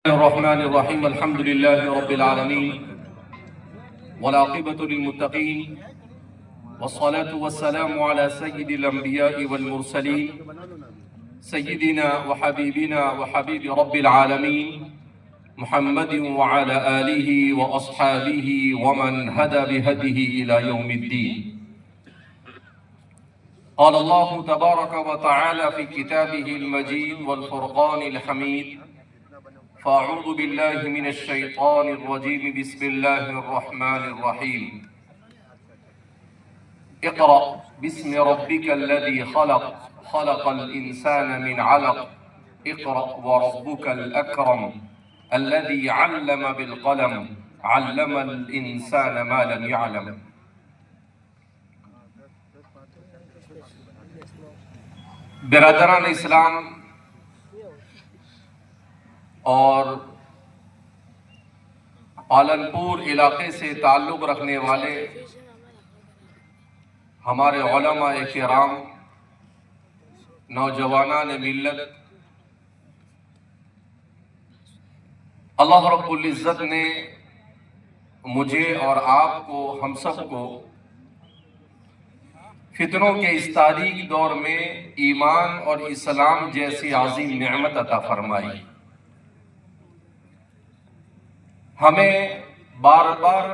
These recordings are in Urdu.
الرحمن الرحيم الحمد لله رب العالمين والعاقبة للمتقين والصلاة والسلام على سيد الأنبياء والمرسلين سيدنا وحبيبنا وحبيب رب العالمين محمد وعلى آله وأصحابه ومن هدى بهديه إلى يوم الدين. قال الله تبارك وتعالى في كتابه المجيد والفرقان الحميد: فأعوذ بالله من الشيطان الرجيم بسم الله الرحمن الرحيم. اقرأ باسم ربك الذي خلق خلق الإنسان من علق اقرأ وربك الأكرم الذي علم بالقلم علم الإنسان ما لم يعلم. برادران اسلام اور پالنپور علاقے سے تعلق رکھنے والے ہمارے علماء کرام، نوجوانان ملت، اللہ رب العزت نے مجھے اور آپ کو، ہم سب کو فتنوں کے اس تاریک دور میں ایمان اور اسلام جیسی عظیم نعمت عطا فرمائی. ہمیں بار بار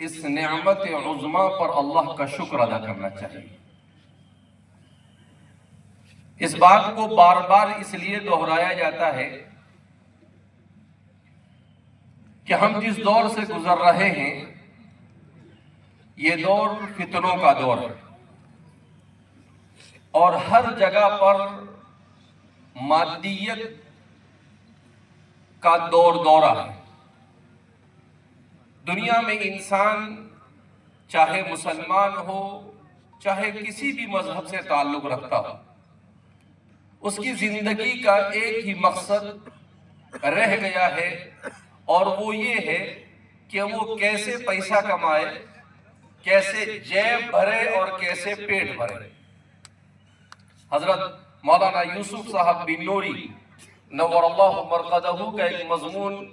اس نعمت عظمیٰ پر اللہ کا شکر ادا کرنا چاہیے. اس بات کو بار بار اس لیے دہرایا جاتا ہے کہ ہم جس دور سے گزر رہے ہیں یہ دور فتنوں کا دور ہے، اور ہر جگہ پر مادیت کا دورہ ہے. دنیا میں انسان چاہے مسلمان ہو، چاہے کسی بھی مذہب سے تعلق رکھتا ہو، اس کی زندگی کا ایک ہی مقصد رہ گیا ہے، اور وہ یہ ہے کہ وہ کیسے پیسہ کمائے، کیسے جیب بھرے اور کیسے پیٹ بھرے. حضرت مولانا یوسف صاحب بن نوری نور اللہ مرقدہ کا ایک مضمون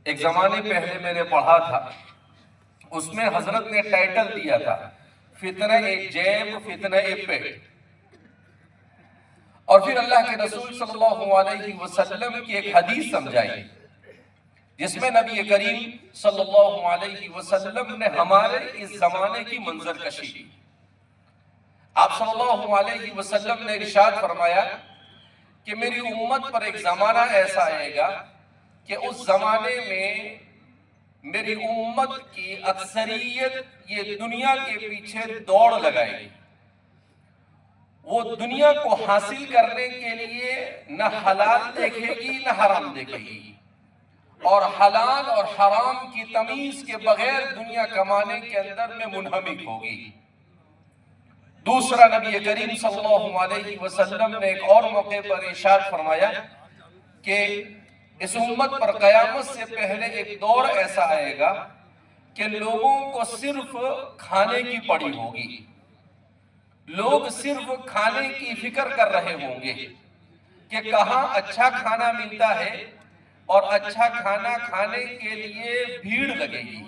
ایک زمانے پہلے میں نے پڑھا تھا. اس میں حضرت نے ٹائٹل دیا تھا فتنہ جیب فتنہ پیٹ. اور پھر اللہ کے رسول صلی اللہ علیہ وسلم کی ایک حدیث سمجھائی جس میں نبی کریم صلی اللہ علیہ وسلم نے ہمارے اس زمانے کی منظر کشی کی. آپ صلی اللہ علیہ وسلم نے ارشاد فرمایا کہ میری امت پر ایک زمانہ ایسا آئے گا کہ اس زمانے میں میری امت کی اکثریت یہ دنیا کے پیچھے دوڑ لگائے گی. وہ دنیا کو حاصل کرنے کے لیے نہ حلال دیکھے گی نہ حرام دیکھے گی، اور حلال اور حرام کی تمیز کے بغیر دنیا کمانے کے اندر میں منہمک ہوگی. دوسرا نبی کریم صلی اللہ علیہ وسلم نے ایک اور موقع پر ارشاد فرمایا کہ اس امت پر قیامت سے پہلے ایک دور ایسا آئے گا کہ لوگوں کو صرف کھانے کی پڑی ہوگی. لوگ صرف کھانے کی فکر کر رہے ہوں گے کہ کہاں اچھا کھانا ملتا ہے، اور اچھا کھانا کھانے کے لیے بھیڑ لگے گی.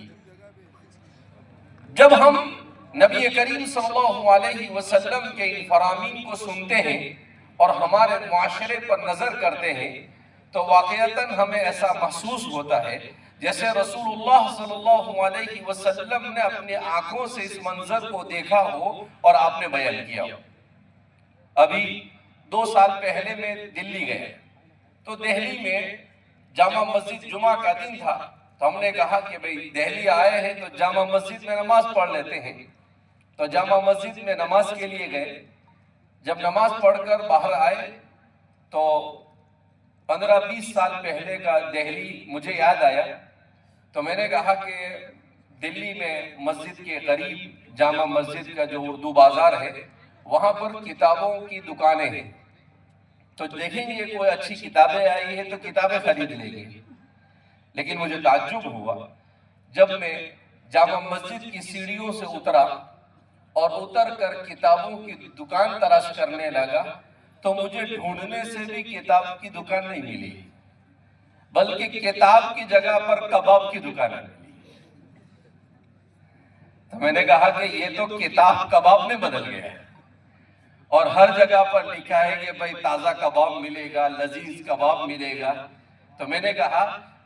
جب ہم نبی کریم صلی اللہ علیہ وسلم کے ان فرامین کو سنتے ہیں اور ہمارے معاشرے پر نظر کرتے ہیں تو واقعتاً ہمیں ایسا محسوس ہوتا ہے جیسے رسول اللہ صلی اللہ علیہ وسلم نے اپنی آنکھوں سے اس منظر کو دیکھا ہو اور آپ نے بیان کیا ہو. ابھی 2 سال پہلے میں دلی گئے تو دہلی میں جامع مسجد جمعہ کا دن تھا، تو ہم نے کہا کہ بھئی دہلی آئے ہیں تو جامع مسجد میں نماز پڑھ لیتے ہیں. تو جامع مسجد میں نماز کے لیے گئے. جب نماز پڑھ کر باہر آئے تو 15-20 سال پہلے کا دہلی مجھے یاد آیا. تو میں نے کہا کہ دلی میں مسجد کے قریب جامع مسجد کا جو اردو بازار ہے وہاں پر کتابوں کی دکانیں ہیں، تو دیکھیں گے کوئی اچھی کتابیں آئی ہیں تو کتابیں خرید لیں گے. لیکن مجھے تعجب ہوا جب میں جامع مسجد کی سیڑھیوں سے اترا اور اتر کر کتابوں کی دکان تلاش کرنے لگا تو مجھے ڈھونڈنے سے بھی کتاب کی دکان نہیں ملی، بلکہ کتاب کی جگہ پر کباب کی دکانیں ملی۔ تو میں نے کہا کہ یہ تو کتاب کباب میں بدل گیا ہے، اور ہر جگہ پر لکھا ہے کہ بھئی تازہ کباب ملے گا، لذیذ کباب ملے گا۔ تو میں نے کہا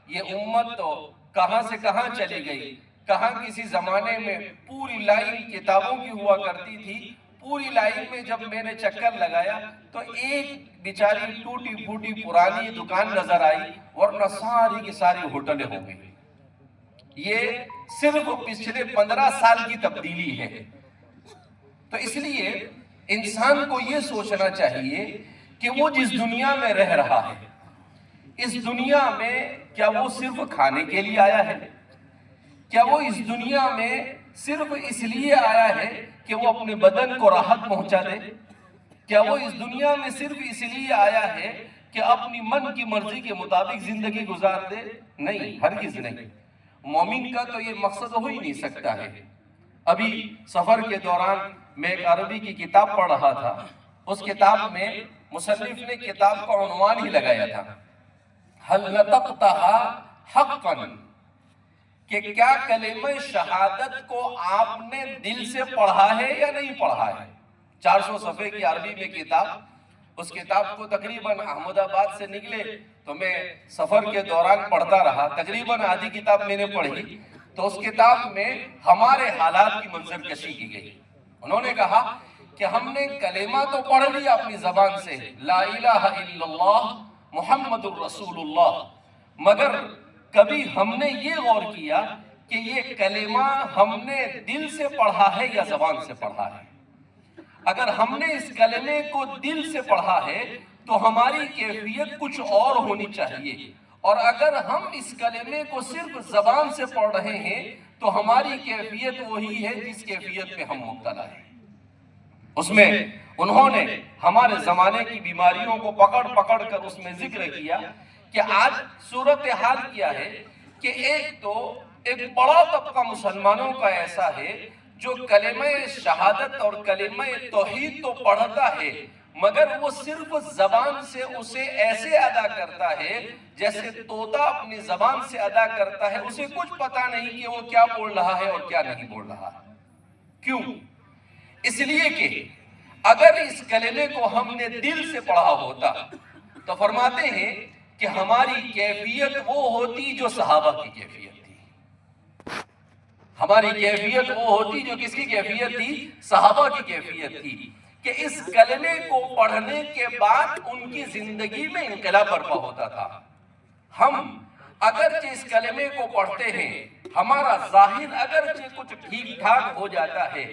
یہ امت تو کہاں سے کہاں چلی گئی، کہاں کسی زمانے میں پوری لائن کتابوں کی ہوا کرتی تھی، پوری لائن میں جب میں نے چکر لگایا تو ایک بیچاری ٹوٹی پھوٹی پرانی دکان نظر آئی، ورنہ ساری کی ساری ہوٹلیں ہو گئی۔ یہ صرف پچھلے 15 سال کی تبدیلی ہے۔ تو اس لیے انسان کو یہ سوچنا چاہیے کہ وہ جس دنیا میں رہ رہا ہے، اس دنیا میں کیا وہ صرف کھانے کے لیے آیا ہے؟ کیا وہ اس دنیا میں صرف اس لیے آیا ہے کہ وہ اپنے بدن کو راحت پہنچا دے؟ کیا وہ اس دنیا میں صرف اس لیے آیا ہے کہ اپنی من کی مرضی کے مطابق زندگی گزار دے؟ نہیں، ہرگز نہیں۔ مومن کا تو یہ مقصد ہو ہی نہیں سکتا ہے۔ ابھی سفر کے دوران میں ایک عربی کی کتاب پڑھ رہا تھا، اس کتاب میں مصنف نے کتاب کا عنوان ہی لگایا تھا حل نطقتہا حقا، کہ کیا کلمہ شہادت کو آپ نے دل سے پڑھا ہے یا نہیں پڑھا ہے؟ 400 صفحے کی عربی میں کتاب، اس کتاب کو تقریباً احمد آباد سے نکلے تو میں سفر کے دوران پڑھتا رہا، تقریباً آدھی کتاب میں نے پڑھی۔ تو اس کتاب میں ہمارے حالات کی منظر کشی کی گئی۔ انہوں نے کہا کہ ہم نے کلمہ تو پڑھ لیا اپنی زبان سے، لا الہ الا اللہ محمد الرسول اللہ، مگر کبھی ہم نے یہ غور کیا کہ یہ کلمہ ہم نے دل سے پڑھا ہے یا زبان سے پڑھا ہے؟ اگر ہم نے اس کلمے کو دل سے پڑھا ہے تو ہماری کیفیت کچھ اور ہونی چاہیے، اور اگر ہم اس کلمے کو صرف زبان سے پڑھ رہے ہیں تو ہماری کیفیت وہی ہے جس کیفیت پہ ہم مبتلا ہیں۔ اس میں انہوں نے ہمارے زمانے کی بیماریوں کو پکڑ پکڑ کر اس میں ذکر کیا کہ آج صورتحال کیا ہے کہ ایک بڑا طبقہ مسلمانوں کا ایسا ہے جو کلمہ شہادت اور کلمہ توحید تو پڑھتا ہے، مگر وہ صرف زبان سے اسے ایسے ادا کرتا ہے جیسے طوطا اپنی زبان سے ادا کرتا ہے، اسے کچھ پتا نہیں کہ وہ کیا بول رہا ہے اور کیا نہیں بول رہا ہے۔ کیوں؟ اس لیے کہ اگر اس کلمے کو ہم نے دل سے پڑھا ہوتا تو فرماتے ہیں کہ ہماری کیفیت وہ ہوتی جو صحابہ کی کیفیت تھی۔ ہماری کیفیت وہ ہوتی جو کس کی کیفیت تھی؟ صحابہ کی کیفیت تھی، کہ اس کلمے کو پڑھنے کے بعد ان کی زندگی میں انقلاب برپا ہوتا تھا۔ ہم اگرچہ اس کلمے کو پڑھتے ہیں، ہمارا ظاہر اگرچہ کچھ ٹھیک ٹھاک ہو جاتا ہے،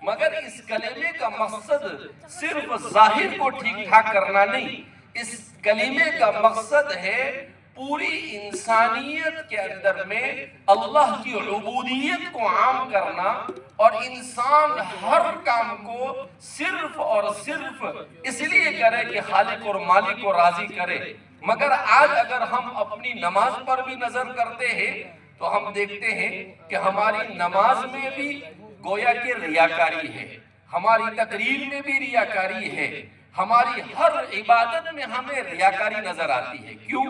مگر اس کلمے کا مقصد صرف ظاہر کو ٹھیک ٹھاک کرنا نہیں، اس کلمے کا مقصد ہے پوری انسانیت کے اندر میں اللہ کی عبودیت کو عام کرنا، اور انسان ہر کام کو صرف اور صرف اس لیے کرے کہ خالق اور مالک کو راضی کرے۔ مگر آج اگر ہم اپنی نماز پر بھی نظر کرتے ہیں تو ہم دیکھتے ہیں کہ ہماری نماز میں بھی گویا کہ ریاکاری ہے، ہماری تقریر میں بھی ریاکاری ہے، ہماری ہر عبادت میں ہمیں ریاکاری نظر آتی ہے۔ کیوں؟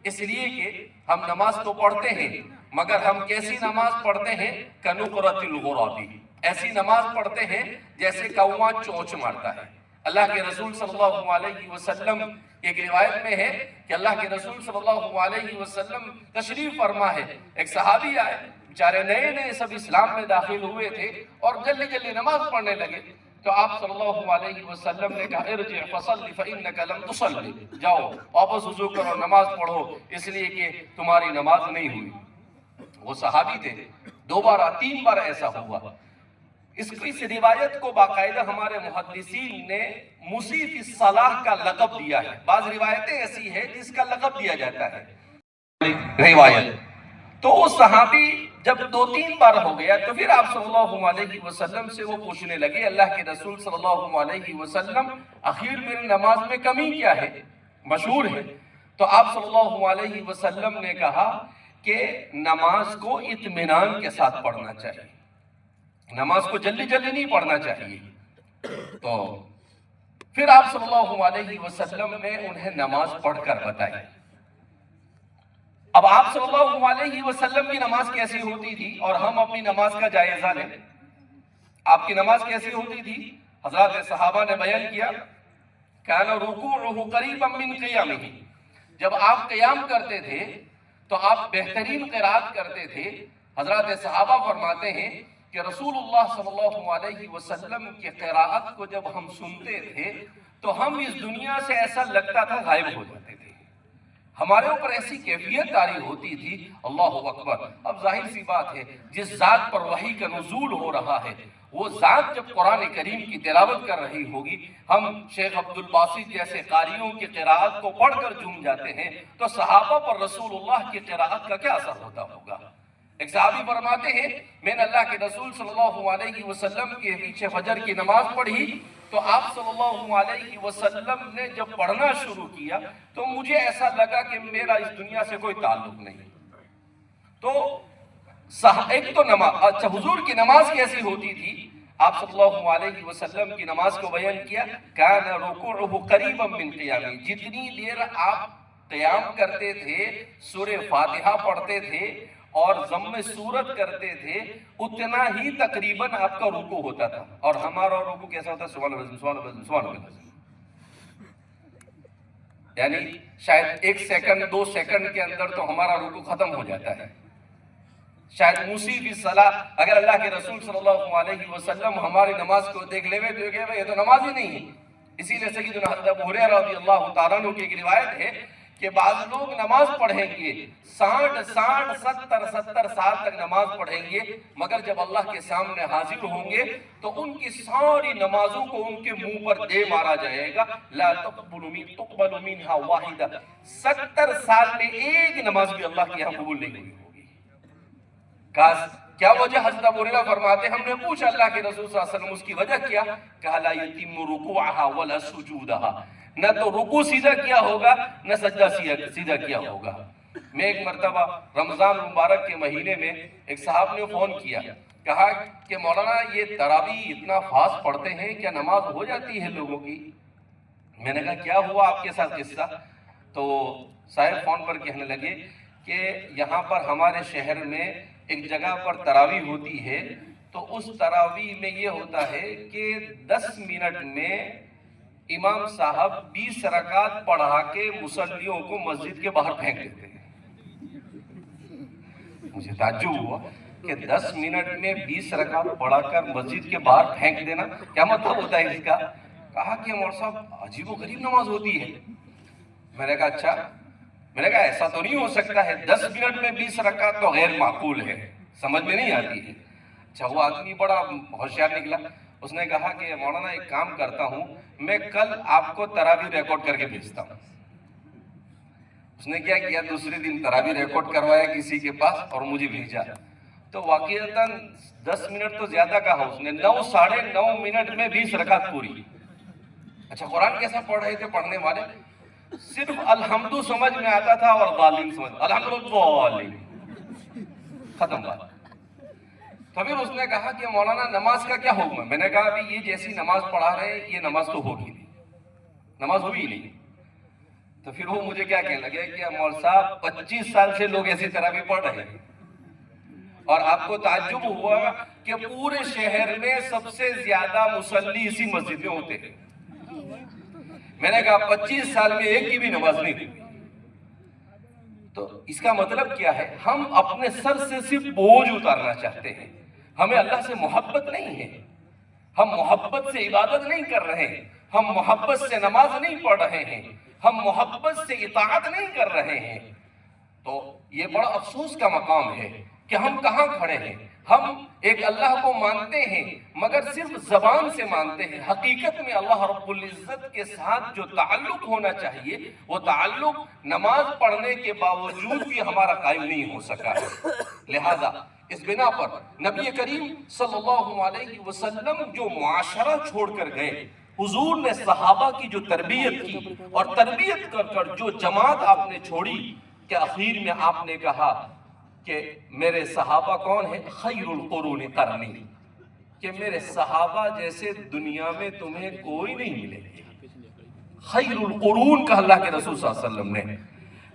اس لیے کہ ہم نماز تو پڑھتے ہیں، مگر ہم کیسی نماز پڑھتے ہیں؟ کَنُقْرَةِ الْغُرَابِ، ایسی نماز پڑھتے ہیں جیسے کوا چونچ مارتا ہے۔ اللہ کے رسول صلی اللہ علیہ وسلم ایک روایت میں ہے کہ اللہ کے رسول صلی اللہ علیہ وسلم تشریف فرما ہے، ایک صحابی آئے، بیچارے نئے نئے سب اسلام میں داخل ہوئے تھے اور جلدی جلدی نماز پڑھنے لگے، تو آپ صلی اللہ علیہ وسلم نے کہا ارجع فصلی فإنک لم تصلی، جاؤ واپس وضو کرو نماز پڑھو اس لیے کہ تمہاری نماز نہیں ہوئی۔ وہ صحابی تھے، 2 بار 3 بار ایسا ہوا۔ اس روایت کو باقاعدہ ہمارے محدثین نے مسیء الصلاۃ کا لقب دیا ہے۔ بعض روایتیں ایسی ہیں جس کا لقب دیا جاتا ہے روایت۔ تو وہ صحابی جب 2-3 بار ہو گیا تو پھر آپ صلی اللہ علیہ وسلم سے وہ پوچھنے لگے اللہ کے رسول صلی اللہ علیہ وسلم آخر میری نماز میں کمی کیا ہے، مشہور ہے؟ تو آپ صلی اللہ علیہ وسلم نے کہا کہ نماز کو اطمینان کے ساتھ پڑھنا چاہیے، نماز کو جلدی جلدی نہیں پڑھنا چاہیے۔ تو پھر آپ صلی اللہ علیہ وسلم نے انہیں نماز پڑھ کر بتائی۔ اب آپ صلی اللہ علیہ وسلم کی نماز کیسی ہوتی تھی اور ہم اپنی نماز کا جائزہ لیں. آپ کی نماز کیسی ہوتی تھی؟ حضرات صحابہ نے بیان کیا کان رکوعہ قریبا من قیامہ، جب آپ قیام کرتے تھے تو آپ بہترین قرات کرتے تھے. حضرات صحابہ فرماتے ہیں کہ رسول اللہ صلی اللہ علیہ وسلم کی قراءت کو جب ہم سنتے تھے تو ہم اس دنیا سے ایسا لگتا تھا غائب ہو جاتے تھے. ہمارے اوپر ایسی کیفیت طاری ہوتی تھی. اللہ اکبر. اب ظاہر سی بات ہے جس ذات پر وحی کا نزول ہو رہا ہے وہ ذات جب قرآن کریم کی تلاوت کر رہی ہوگی، ہم شیخ عبد الباسط جیسے قاریوں کی قراءت کو پڑھ کر جھوم جاتے ہیں تو صحابہ پر رسول اللہ کی قراءت کا کیا اثر ہوتا ہوگا. ایک صحابی فرماتے ہیں میں نے اللہ کے رسول صلی اللہ علیہ وسلم کے پیچھے فجر کی نماز پڑھی تو آپ صلی اللہ علیہ وسلم نے جب پڑھنا شروع کیا تو مجھے ایسا لگا کہ میرا اس دنیا سے کوئی تعلق نہیں. تو ایک تو نماز، اچھا حضور کی نماز کیسی ہوتی تھی؟ آپ صلی اللہ علیہ وسلم کی نماز کو بیان کیا کان رکوعہ قریبا من قیامہ، جتنی دیر آپ قیام کرتے تھے، سورہ فاتحہ پڑھتے تھے اور ضم سورت کرتے تھے، اتنا ہی تقریباً آپ کا رکوع ہوتا تھا. اور ہمارا رکوع کیسا ہوتا ہے؟ سبحان اللہ سبحان اللہ سبحان اللہ. یعنی شاید 1 سیکنڈ 2 سیکنڈ کے اندر تو ہمارا رکوع ختم ہو جاتا ہے. شاید موسی فی الصلاۃ، اگر اللہ کے رسول صلی اللہ علیہ وسلم ہماری نماز کو دیکھ لے تو یہ تو نماز ہی نہیں ہے. اسی لیے سیدنا حضرت ابو ہریرہ رضی اللہ تعالیٰ عنہ کی ایک روایت ہے کہ بعض لوگ نماز پڑھیں گے 60 70 سال تک نماز پڑھیں گے، مگر جب اللہ کے سامنے حاضر ہوں گے تو ان کی ساری نمازوں کو ان کے منہ پر دے مارا جائے گا. لا تقبل منها واحدہ، 70 سال میں ایک نماز بھی اللہ کے یہاں قبول نہیں ہوئی ہوگی. کیا وجہ؟ حضرت ابو ہریرہ فرماتے ہم نے پوچھا اللہ کے رسول صلی اللہ علیہ وسلم اس کی وجہ کیا؟ کہا لا یتم رکوعها ولا سجودها، نہ تو رکوع سیدھا کیا ہوگا نہ سجدہ سیدھا کیا ہوگا. میں ایک مرتبہ رمضان مبارک کے مہینے میں ایک صاحب نے فون کیا، کہا کہ مولانا یہ تراویح اتنا فاسٹ پڑھتے ہیں، کیا نماز ہو جاتی ہے لوگوں کی؟ میں نے کہا کیا ہوا آپ کے ساتھ قصہ؟ تو صاحب فون پر کہنے لگے کہ یہاں پر ہمارے شہر میں ایک جگہ پر تراویح ہوتی ہے تو اس تراویح میں یہ ہوتا ہے کہ 10 منٹ میں امام صاحب 20 رکعت پڑھا کے مصلیوں کو مسجد کے باہر پھینک دیتے ہیں. مجھے تعجب ہوا کہ 10 منٹ میں 20 رکعت پڑھا کر مسجد کے باہر پھینک دینا کیا مطلب ہوتا ہے اس کا؟ کہا کہ مولوی صاحب عجیب و غریب نماز ہوتی ہے. میں نے کہا اچھا. میں نے کہا ایسا تو نہیں ہو سکتا ہے، 10 منٹ میں 20 رکعت تو غیر معقول ہے، سمجھ میں نہیں آتی ہے. اچھا وہ آدمی بڑا ہوشیار نکلا. اس نے کہا کہ مولانا ایک کام کرتا ہوں، میں کل آپ کو تراویح ریکارڈ کر کے بھیجتا ہوں. اس نے کیا کیا، دوسرے دن تراویح ریکارڈ کروایا کسی کے پاس اور مجھے بھیجا. تو واقعتاً 10 منٹ تو زیادہ کہا اس نے، 9 ساڑھے 9 منٹ میں 20 رکعت پوری. اچھا قرآن کیسا پڑھ رہے تھے پڑھنے والے؟ صرف الحمدو سمجھ میں آتا تھا اور ظالم سمجھ، الحمدللہ ختم بات. تو پھر اس نے کہا کہ مولانا نماز کا کیا حکم ہے؟ میں نے کہا ابھی یہ جیسی نماز پڑھا رہے ہیں یہ نماز تو ہوگی نہیں، نماز ہوئی نہیں. تو پھر وہ مجھے کیا کہنے لگے کہ مول صاحب 25 سال سے لوگ ایسی طرح بھی پڑھ رہے ہیں اور آپ کو تعجب ہوا کہ پورے شہر میں سب سے زیادہ مصلی اسی مسجد میں ہوتے ہیں. میں نے کہا 25 سال میں ایک کی بھی نماز نہیں ہوئی. تو اس کا مطلب کیا ہے؟ ہم اپنے سر سے صرف بوجھ اتارنا چاہتے ہیں. ہمیں اللہ سے محبت نہیں ہے، ہم محبت سے عبادت نہیں کر رہے ہیں، ہم محبت سے نماز نہیں پڑھ رہے ہیں، ہم محبت سے اطاعت نہیں کر رہے ہیں. تو یہ بڑا افسوس کا مقام ہے کہ ہم کہاں کھڑے ہیں. ہم ایک اللہ کو مانتے ہیں مگر صرف زبان سے مانتے ہیں. حقیقت میں اللہ رب العزت کے ساتھ جو تعلق ہونا چاہیے وہ تعلق نماز پڑھنے کے باوجود بھی ہمارا قائم نہیں ہو سکا ہے. لہذا اس بنا پر نبی کریم صلی اللہ علیہ وسلم جو معاشرہ چھوڑ کر گئے، حضور نے صحابہ کی جو تربیت کی اور تربیت کر کر جو جماعت آپ نے چھوڑی کہ اخیر میں آپ نے کہا کہ میرے صحابہ کون ہیں؟ خیر القرون قرنی، کہ میرے صحابہ جیسے دنیا میں تمہیں کوئی نہیں ملے گی. خیر القرون کا اللہ کے رسول صلی اللہ علیہ وسلم نے.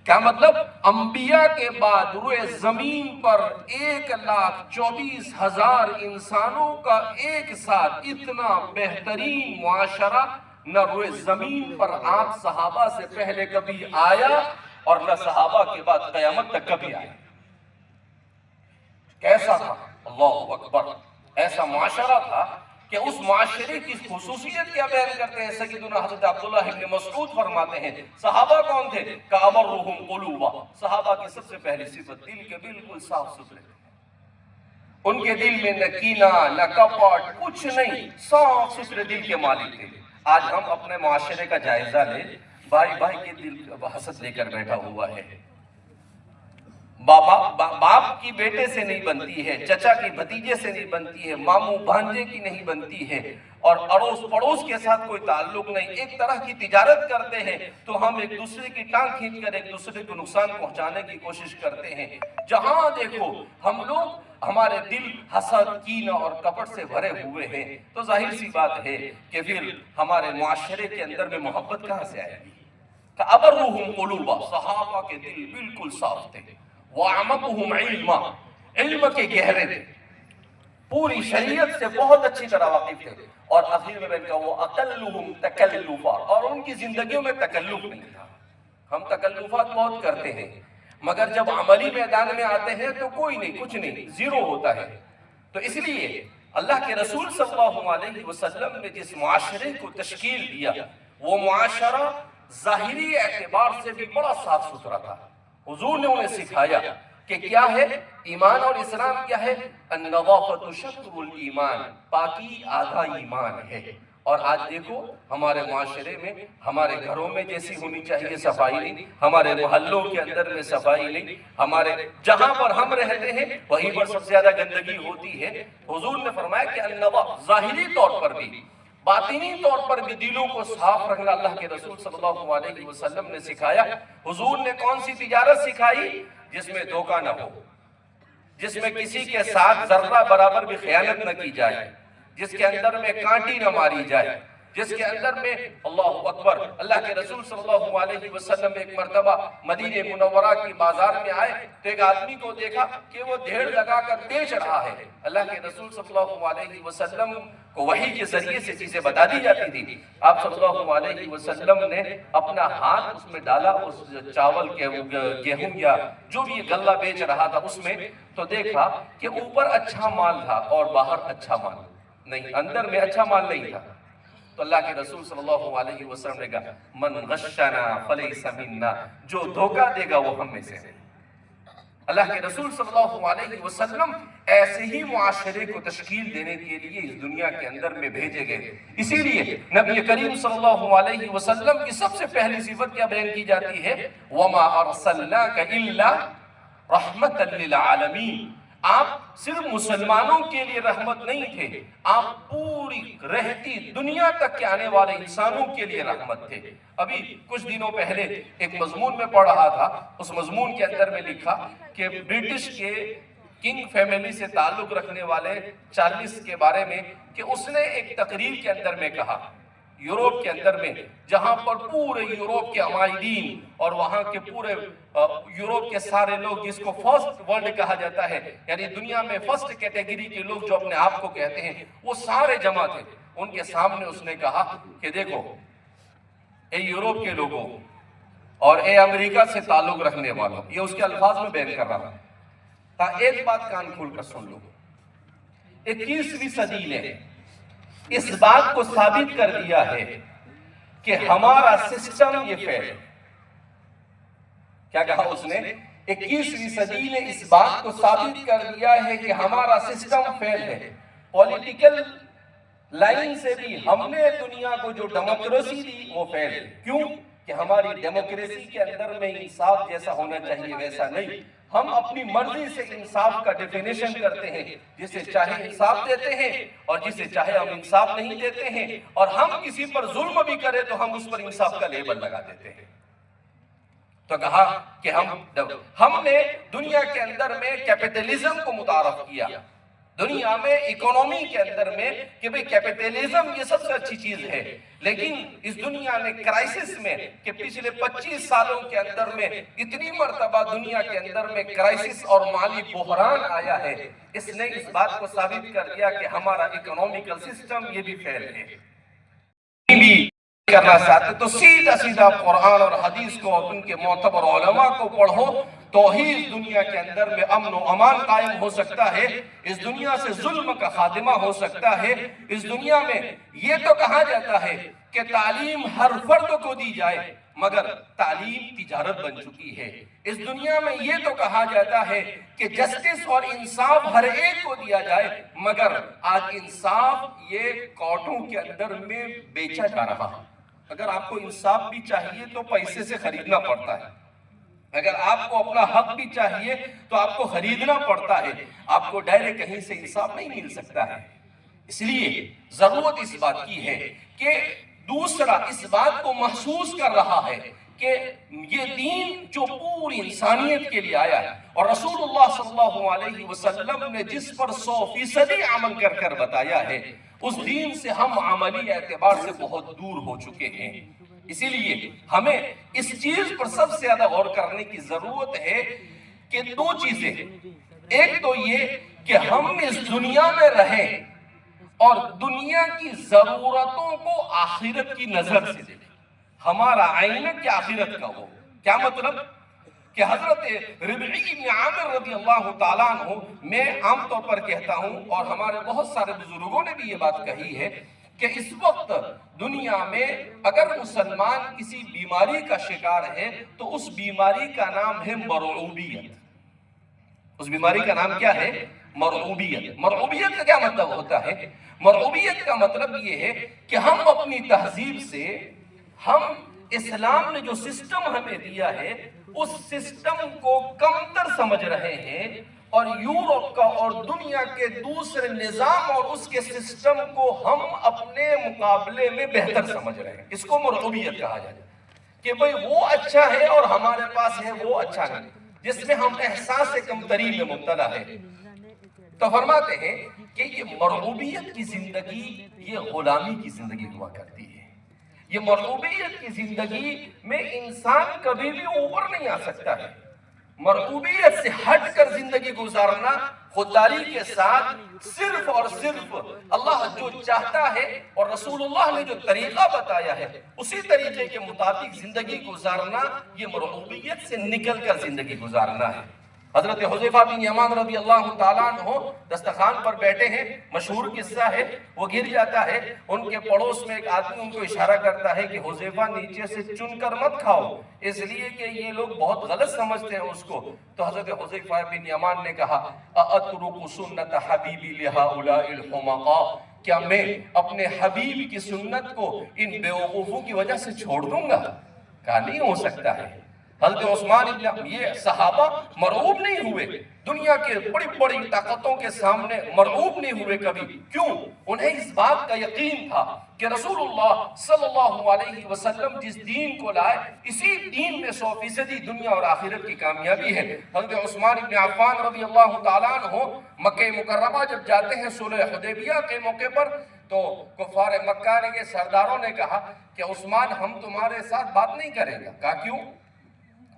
کیا مطلب؟ انبیاء کے بعد روئے زمین پر 1,24,000 انسانوں کا ایک ساتھ اتنا بہترین معاشرہ نہ روئے زمین پر آپ صحابہ سے پہلے کبھی آیا اور نہ صحابہ کے بعد قیامت تک کبھی آیا۔ کیسا تھا؟ اللہ اکبر! ایسا معاشرہ تھا کہ اس معاشرے کی خصوصیت کیا بیان کرتے ہیں سیدنا حضرت عبداللہ ابن مسعود فرماتے ہیں صحابہ کون تھے؟ کَأَبَرُّهُمْ قُلُوبًا، صحابہ کی سب سے پہلی صفت دل کے بالکل صاف ستھرے تھے، ان کے دل میں نہ کینہ نہ کپٹ کچھ نہیں، صاف ستھرے دل کے مالک تھے۔ آج ہم اپنے معاشرے کا جائزہ لیں، بھائی بھائی کے دل حسد لے کر بیٹھا ہوا ہے، باپ کی بیٹے سے نہیں بنتی ہے، چچا کی بھتیجے سے نہیں بنتی ہے، ماموں بھانجے کی نہیں بنتی ہے، اور اڑوس پڑوس کے ساتھ کوئی تعلق نہیں، ایک طرح کی تجارت کرتے ہیں تو ہم ایک دوسرے کی ٹانگ کھینچ کر ایک دوسرے کو نقصان پہنچانے کی کوشش کرتے ہیں۔ جہاں دیکھو ہم لوگ، ہمارے دل حسد کینہ اور کپٹ سے بھرے ہوئے ہیں، تو ظاہر سی بات ہے کہ پھر ہمارے معاشرے کے اندر میں محبت کہاں سے آئے گی؟ کَأَبَرُّهُمْ قُلُوبًا، صحابہ کے دل بالکل صاف تھے، وَعَمَقُهُمْ عِلْمًا، علم کے گہرے تھے، پوری شریعت سے بہت اچھی طرح واقف تھے، اور آخر میں کہا وہ اقلهم تکلفا، اور ان کی زندگیوں میں تکلف نہیں تھا۔ ہم تکلفات بہت کرتے ہیں مگر جب عملی میدان میں آتے ہیں تو کوئی نہیں، کچھ نہیں، زیرو ہوتا ہے۔ تو اس لیے اللہ کے رسول صلی اللہ علیہ وسلم نے جس معاشرے کو تشکیل دیا وہ معاشرہ ظاہری اعتبار سے بھی بڑا صاف ستھرا تھا۔ حضور نے انہیں سکھایا کہ کیا ہے ایمان اور اسلام، کیا ہے النظافۃ شطر الایمان، پاکی آدھا ایمان ہے۔ اور آج دیکھو ہمارے معاشرے میں، ہمارے گھروں میں جیسی ہونی چاہیے صفائی نہیں، ہمارے محلوں کے اندر میں صفائی نہیں، ہمارے جہاں پر ہم رہتے ہیں وہیں پر سب سے زیادہ گندگی ہوتی ہے۔ حضور نے فرمایا کہ النظافۃ، ظاہری طور پر بھی باطنی طور پر بھی دلوں کو صاف رکھنا اللہ کے رسول صلی اللہ علیہ وسلم نے سکھایا۔ حضور نے کون سی تجارت سکھائی؟ جس میں دھوکہ نہ ہو، جس میں کسی کے ساتھ ذرہ برابر بھی خیانت نہ کی جائے، جس کے اندر میں کانٹی نہ ماری جائے، جس کے اندر میں اللہ اکبر، اللہ کے رسول صلی اللہ علیہ وسلم ایک مرتبہ مدینہ منورہ کی بازار میں آئے تو ایک آدمی کو دیکھا کہ وہ ڈھیر لگا کر بیچ رہا ہے۔ اللہ کے رسول صلی اللہ علیہ وسلم کو وحی کے ذریعے سے چیزیں بتا دی جاتی تھی۔ آپ صلی اللہ علیہ وسلم نے اپنا ہاتھ اس میں ڈالا، اس چاول کے گیہوں یا جو بھی غلہ بیچ رہا تھا اس میں، تو دیکھا کہ اوپر اچھا مال تھا اور باہر اچھا مال نہیں، اندر میں اچھا مال نہیں تھا۔ تو اللہ کے رسول صلی اللہ علیہ وسلم نے کہا من غشنا فلیس منا، جو دھوکہ دے گا وہ ہم میں سے ہے۔ اللہ کے رسول صلی اللہ علیہ وسلم ایسے ہی معاشرے کو تشکیل دینے کے لیے اس دنیا کے اندر میں بھیجے گئے۔ اسی لیے نبی کریم صلی اللہ علیہ وسلم کی سب سے پہلی صفت کیا بیان کی جاتی ہے؟ وَمَا أَرْسَلْنَاكَ إِلَّا رَحْمَةً لِلْعَالَمِينَ، آپ صرف مسلمانوں کے لیے رحمت نہیں تھے، آپ پوری رہتی دنیا تک کے آنے والے انسانوں کے لیے رحمت تھے۔ ابھی کچھ دنوں پہلے ایک مضمون میں پڑھ رہا تھا، اس مضمون کے اندر میں لکھا کہ برٹش کے کنگ فیملی سے تعلق رکھنے والے چارلس کے بارے میں کہ اس نے ایک تقریر کے اندر میں کہا یوروپ کے اندر میں، جہاں پر پورے یوروپ کے عمائدین اور وہاں کے پورے یوروپ کے سارے لوگ جس کو فرسٹ ورلڈ کہا جاتا ہے، یعنی دنیا میں فرسٹ کیٹیگری کے لوگ جو اپنے آپ کو کہتے ہیں، وہ سارے جمع تھے۔ ان کے سامنے اس نے کہا کہ دیکھو اے یوروپ کے لوگوں اور اے امریکہ سے تعلق رکھنے والوں، یہ اس کے الفاظ میں بیان کر رہا تھا۔ ایک بات کان کھول کر سن لو، 21ویں صدی نے اس بات کو ثابت کر دیا ہے کہ ہمارا سسٹم یہ فیل ہے۔ کیا کہا اس نے؟ 21ویں صدی نے اس بات کو ثابت کر دیا ہے کہ ہمارا سسٹم فیل ہے۔ پولیٹیکل لائن سے بھی ہم نے دنیا کو جو ڈیموکریسی دی وہ فیل ہے۔ کیوں؟ کہ ہماری ڈیموکریسی کے اندر میں انصاف جیسا ہونا چاہیے ویسا نہیں، ہم اپنی مرضی سے انصاف کا ڈیفینیشن کرتے ہیں، جسے چاہے انصاف دیتے ہیں اور جسے چاہے ہم انصاف نہیں دیتے ہیں، اور ہم کسی پر ظلم بھی کریں تو ہم اس پر انصاف کا لیبل لگا دیتے ہیں۔ تو کہا کہ ہم نے دنیا کے اندر میں کیپٹلزم کو متعارف کیا، دنیا میں اکانومی کے اندر میں کہ بھئی کیپیٹلزم یہ سب سے اچھی چیز ہے، لیکن اس دنیا نے کرائسس میں کہ پچھلے 25 سالوں کے اندر میں اتنی مرتبہ دنیا کے اندر میں کرائسس اور مالی بحران آیا ہے، اس نے اس بات کو ثابت کر دیا کہ ہمارا اکنومیکل سسٹم یہ بھی فیل ہے۔ بھی کرنا چاہتے تو سیدھا سیدھا قرآن اور حدیث کو اور ان کے معتبر علماء کو پڑھو، توحید دنیا کے اندر میں امن و امان قائم ہو سکتا ہے، اس دنیا سے ظلم کا خاتمہ ہو سکتا ہے۔ اس دنیا میں یہ تو کہا جاتا ہے کہ تعلیم ہر فرد کو دی جائے، مگر تعلیم تجارت بن چکی ہے۔ اس دنیا میں یہ تو کہا جاتا ہے کہ جسٹس اور انصاف ہر ایک کو دیا جائے، مگر آج انصاف یہ کورٹوں کے اندر میں بیچا جا رہا ہے۔ اگر آپ کو انصاف بھی چاہیے تو پیسے سے خریدنا پڑتا ہے، اگر آپ کو اپنا حق بھی چاہیے تو آپ کو خریدنا پڑتا ہے، آپ کو ڈائریکٹ کہیں سے انصاف نہیں مل سکتا ہے۔ اس لیے ضرورت اس بات کی ہے کہ دوسرا اس بات کو محسوس کر رہا ہے کہ یہ دین جو پوری انسانیت کے لیے آیا ہے اور رسول اللہ صلی اللہ علیہ وسلم نے جس پر 100% عمل کر کر بتایا ہے، اس دین سے ہم عملی اعتبار سے بہت دور ہو چکے ہیں۔ اسی لیے ہمیں اس چیز پر سب سے زیادہ غور کرنے کی ضرورت ہے کہ دو چیزیں، ایک تو یہ کہ ہم اس دنیا میں رہیں اور دنیا کی ضرورتوں کو آخرت کی نظر سے دیکھیں، ہمارا آئینہ کیا آخرت کا ہو۔ کیا مطلب کہ حضرت ربعی بن عامر رضی اللہ تعالیٰ عنہ، میں عام طور پر کہتا ہوں اور ہمارے بہت سارے بزرگوں نے بھی یہ بات کہی ہے کہ اس وقت دنیا میں اگر مسلمان کسی بیماری کا شکار ہے تو اس بیماری کا نام ہے مرعوبیت۔ اس بیماری کا نام کیا ہے؟ مرعوبیت۔ مرعوبیت کا کیا مطلب ہوتا ہے؟ مرعوبیت کا مطلب یہ ہے کہ ہم اپنی تہذیب سے، ہم اسلام نے جو سسٹم ہمیں دیا ہے اس سسٹم کو کمتر سمجھ رہے ہیں، اور یورپ کا اور دنیا کے دوسرے نظام اور اس کے سسٹم کو ہم اپنے مقابلے میں بہتر سمجھ رہے ہیں۔ اس کو مرعوبیت کہا جاتا ہے کہ بھئی وہ اچھا ہے اور ہمارے پاس ہے وہ اچھا نہیں، جس میں ہم احساس کمتری میں مبتلا ہے۔ تو فرماتے ہیں کہ یہ مرعوبیت کی زندگی یہ غلامی کی زندگی ہوا کرتی ہے۔ یہ مرعوبیت کی زندگی میں انسان کبھی بھی اوپر نہیں آ سکتا ہے۔ مرعوبیت سے ہٹ کر زندگی گزارنا خودداری کے ساتھ صرف اور صرف اللہ جو چاہتا ہے اور رسول اللہ نے جو طریقہ بتایا ہے اسی طریقے کے مطابق زندگی گزارنا، یہ مرعوبیت سے نکل کر زندگی گزارنا ہے۔ حضرت حذیفہ بن یمان رضی اللہ تعالیٰ عنہ دسترخوان پر بیٹھے ہیں، مشہور قصہ ہے، وہ گر جاتا ہے، ان کے پڑوس میں ایک آدمی ان کو اشارہ کرتا ہے کہ حذیفہ نیچے سے چن کر مت کھاؤ، اس لیے کہ یہ لوگ بہت غلط سمجھتے ہیں اس کو۔ تو حضرت حذیفہ بن یمان نے کہا اَأَتْرُكُ سُنَّةَ حَبِيبِ لِهَؤُلَاءِ الْحُمَقَاءِ، کیا میں اپنے حبیب کی سنت کو ان بیوقوفوں کی وجہ سے چھوڑ دوں گا؟ کہا نہیں ہو سکتا ہے۔ حضرت عثمان ابن، یہ صحابہ مرعوب نہیں ہوئے، دنیا کے بڑی بڑی طاقتوں کے سامنے مرعوب نہیں ہوئے کبھی۔ کیوں؟ انہیں اس بات کا یقین تھا کہ رسول اللہ صلی اللہ علیہ وسلم جس دین کو لائے اسی دین میں 100% دنیا اور آخرت کی کامیابی ہے۔ حضرت عثمان ابن عفان رضی اللہ تعالیٰ عنہ مکہ مکرمہ جب جاتے ہیں صلح حدیبیہ کے موقع پر، تو کفار مکہ کے سرداروں نے کہا کہ عثمان ہم تمہارے ساتھ بات نہیں کریں گے۔ کہا کیوں؟